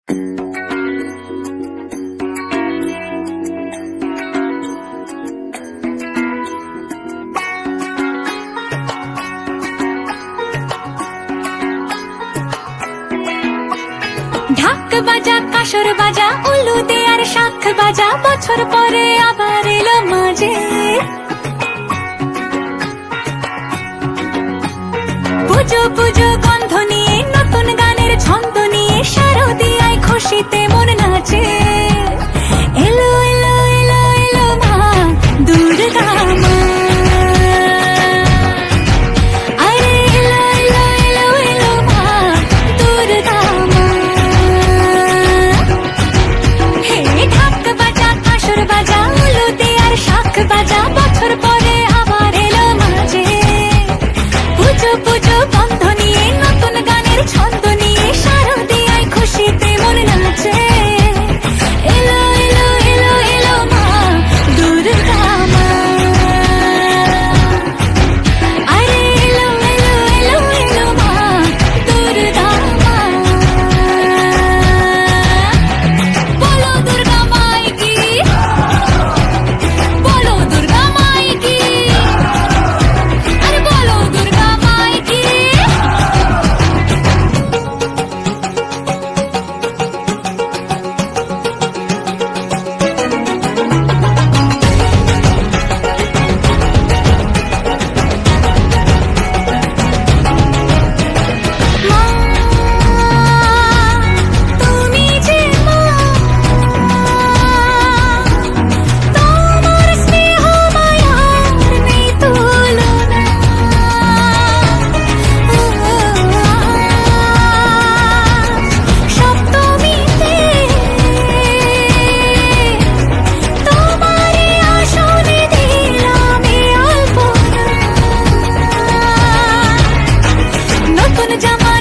ঢাক বাজা কাসর বাজা উলু দে আর শাখ বাজা বছর পরে আবার এলো মাঝে পুজো পুজো গন্ধ নিয়ে নতুন গানের ছন্দ নিয়ে শারদিয়ায় খুশিতে মন নাচে এলো এলো এলো এলো মা দুর্গা মা বাজা বছর পরে আবার এলো মাঝে পুজো পুজো বন্ধ নিয়ে নতুন গানের ছন্দ নিয়ে শারদিয়ায় খুশিতে মন নাচে এলো এলো এলো এলো মা দুর্গা মা আরে এলো এলো এলো এলো মা দুর্গা মা বলো দুর্গা মাই কি জামা